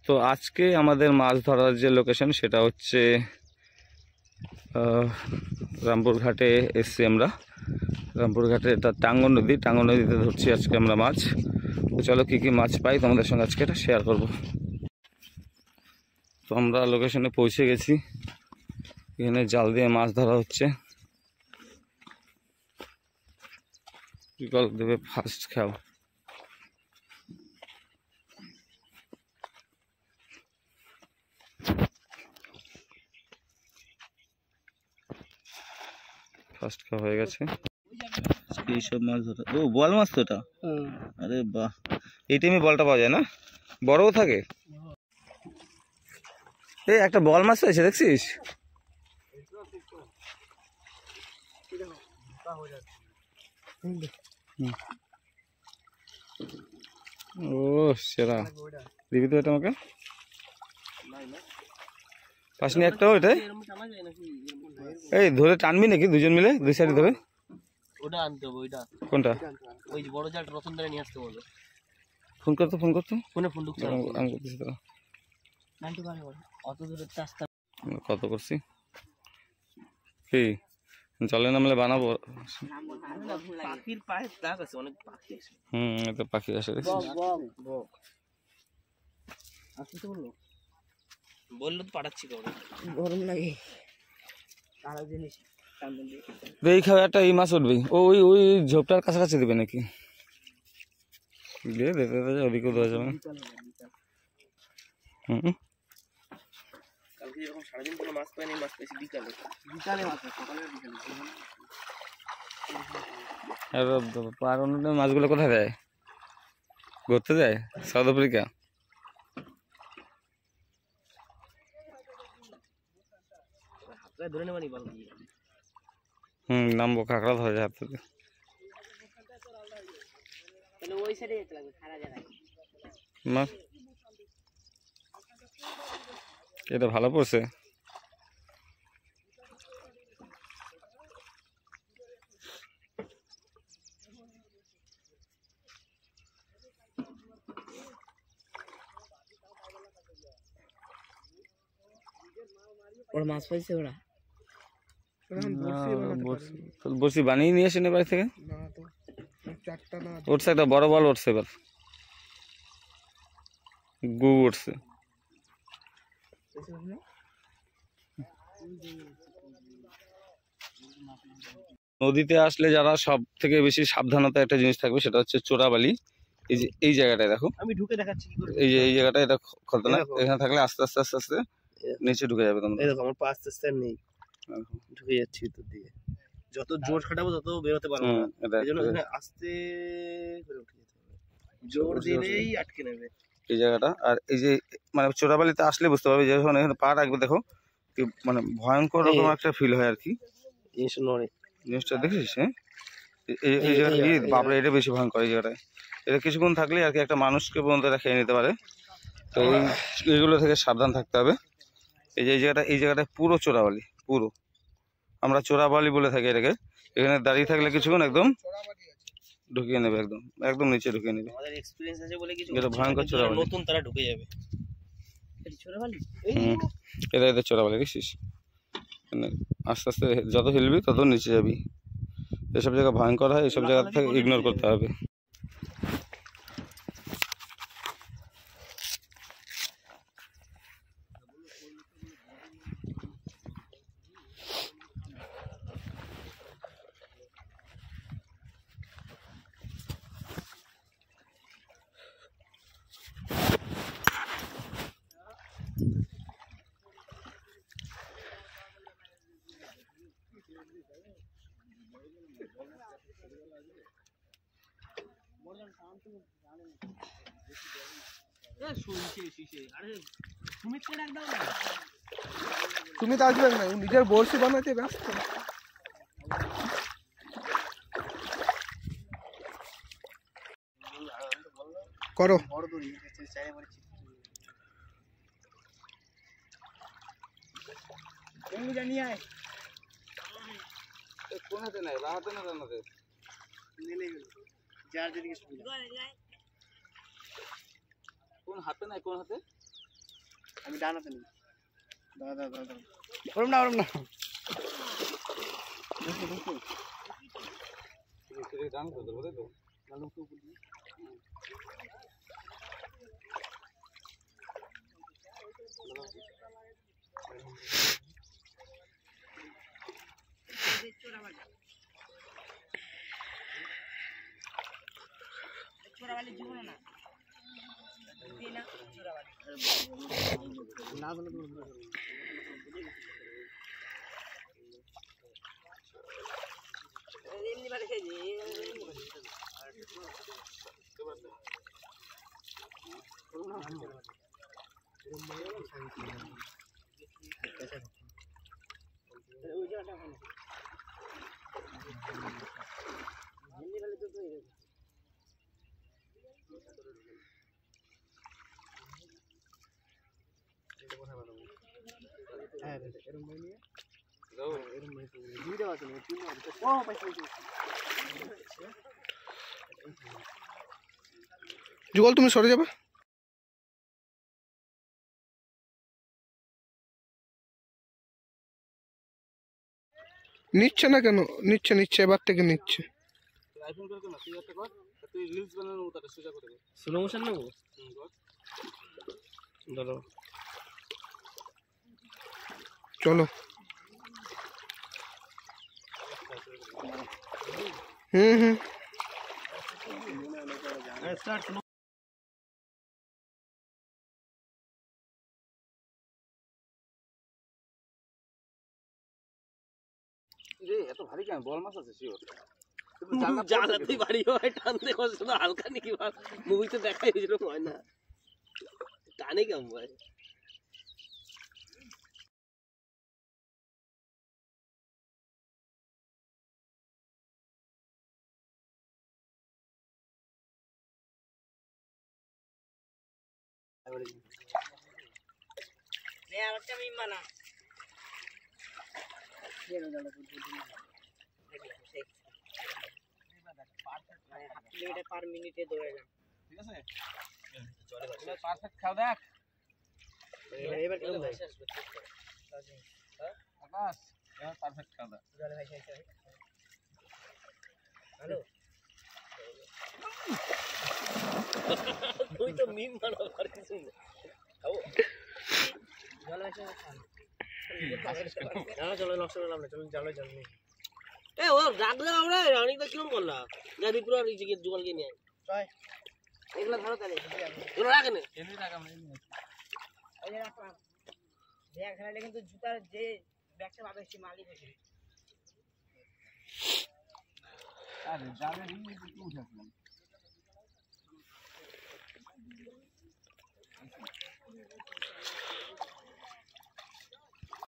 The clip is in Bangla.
তো আজকে আমাদের মাছ ধরার যে লোকেশন সেটা হচ্ছে রামপুরঘাটে এসছি আমরা। রামপুরঘাটে এটা টাঙ্গন নদী, টাঙ্গন নদীতে ধরছি আজকে আমরা মাছ। তো চলো কী কী মাছ পাই তোমাদের সঙ্গে আজকে এটা শেয়ার করব। তো আমরা লোকেশনে পৌঁছে গেছি, এখানে জাল দিয়ে মাছ ধরা হচ্ছে। বিকল্প দেবে ফার্স্ট খাও। ফার্স্ট খাওয়া হয়ে গেছে। এইসব মাছ ধরা, ও বল মাছ তো এটা। আরে বাহ, এই টাইমে বলটা পাওয়া যায় না, বড়ও থাকে। এই একটা বল মাছ আছে দেখছিস? ও সেরা, দিবি তো এটা আমাকে। পাসনি একটাও এটাই? এই ধরে টানবি নাকি দুজন মিলে, দুই সাইডে ধরে? ওটা আনতে হবে। ওইটা কোনটা? ওই যে বড় জালটা রতন ধরে নিয়ে আসতে বলো। ফোন করতো, ফোন করতো। ফোনে ফোন ঢুকছে আমি করতেছি তো। অত দূরে রাস্তা কত করছি কি জলে নামলে বানাবো। পাখির পায়ের দাগ আছে, অনেক পাখি আছে। এত পাখি আসে আসতে বললো, বললো তো পাঠাচ্ছি। গরম লাগে আরো জিনিস। এই খাওয়া একটা এই মাছ উঠবি, ওই ওই ঝোপটার কাছাকাছি দেবে নাকি? দিয়ে দেখতে ওদিকেও দেওয়া যাবে। কালকে যেরকম সারাদিন কোনো মাছ পাইনি, মাছ পেয়েছি বিকালে। বিকালে মাছ, সকালে বিকালে। আর অন্য মাছগুলো কোথায় দেয়? ঘুরতে যায় সাউথ আফ্রিকা। ধরে নেবানি বল দিয়ে। নামবো, কাঁকড়া ধরে যায় হাত থেকে। ওই সাইডে যেতে লাগবে, খাড়া জায়গায়। এটা ভালো পড়ছে। ওরা মাছ পাইছে, ওরা বড়শি বানিয়ে নিয়ে আসেন বাড়ি থেকে। উঠছে একটা বড় বল উঠছে, এবার গু উঠছে। নদীতে আসলে যারা সব থেকে বেশি সাবধানতা একটা জিনিস থাকবে, সেটা হচ্ছে চোরাবালি। এই যে এই জায়গাটায় দেখো, আমি ঢুকে দেখাচ্ছি। এই যে এই জায়গাটা, এটা খতরনাক। এখানে থাকলে আস্তে আস্তে আস্তে আস্তে নিচে ঢুকে যাবে তোমরা। এই দেখো আমার পা আস্তে আস্তে নেই, ঢুকে যাচ্ছি ভিতর দিকে। যত জোর খাটাবো তত বেরোতে পারবো না। এইজন্য এখানে আস্তে করে উঠে যেতে হবে, জোর দিলেই আটকে নেবে এই জায়গাটা। আর এই যে মানে চোরাবালিতে আসলে বুঝতে পারবে, যখন এখানে পা রাখবে দেখো কি মানে ভয়ঙ্কর রকম একটা ফিল হয় আর কি। জিনিসটা দেখেছিস? হ্যাঁ, এই জায়গাটা কি বাপরে, এটা বেশি ভয়ঙ্কর এই জায়গাটায়। এটা কিছুক্ষণ থাকলে আর কি একটা মানুষকে পর্যন্ত এটা খেয়ে নিতে পারে। তো এইগুলো থেকে সাবধান থাকতে হবে। এই যে এই জায়গাটায় পুরো চোরাবালি, পুরো আমরা চোরাবালি বলে থাকি এটাকে। এখানে দাঁড়িয়ে থাকলে কিছুক্ষণ একদম ঢুকিয়ে নেবে, একদম একদম নিচে ঢুকিয়ে নেবে। আমাদের এক্সপেরিয়েন্স আছে বলে কিছু, এটা ভয়ঙ্কর চোরাবালি। নতুন তারা ঢুকে যাবে। এটা চোরাবালি, এটা চোরাবালি দেখছিস? আস্তে আস্তে যত হিলবি তত নিচে যাবি। এসব জায়গা ভয়ঙ্কর হয়, এসব জায়গা থেকে ইগনোর করতে হবে। সুমিত আসবে না, নিজের বড়শি বানাতে ব্যস্ত। করো কোনাতে নাই, রাহাতে না রান্নাতে যার যেদিকে সুবিধা। কোন হাতে নাই কোন হাতে? আমি ডান হাতে নিই। দাদা ওরম না ডান করে দেবো তাই তো? যুগল তুমি সরে যাবে। নিচ্ছে না কেন? নিচ্ছে এবার থেকে নিচ্ছে। আইফোন করে না তুই একটা কর, তুই রিলস বানানোর মতো একটা সোজা করে দে। স্লো মোশন নেবো। ধরো চলো। হুম রে এত ভারী কেন? বল মাছ আছে শিওর। জানলাতেই বাড়ি হয়, টানতে কষ্ট না, হালকা নাকি মুভিতে দেখাই হয়েছিল হয় না, টানে কেমন ভাই? পার মিনিটে দৌড়াইলাম, ঠিক আছে? পারফেক্ট খাও দেখ এবার কেমন ভাই? আকাশ এবার পারফেক্ট খাও দেখ। হ্যালো তুই তো মিম বানাও আর কিছু না। খাবো জল এসে না, চলো নষ্ট করলাম না, চলো জলে জল নেই। এ ও রাখলে আমরা রানিটা কিরকম করলা? যা বিপুর আর এই যে জুগালকে নিয়ে আয় এগুলা ধরো তাহলে এগুলো রাখেন এমনি রাখাম না, এমনি এই যে রাখলাম ব্যাগ খেলালে কিন্তু জুতার যে ব্যাগটা পাবে সে মালই বেশি। আরে যাবে রিং কি উঠে আসলাম।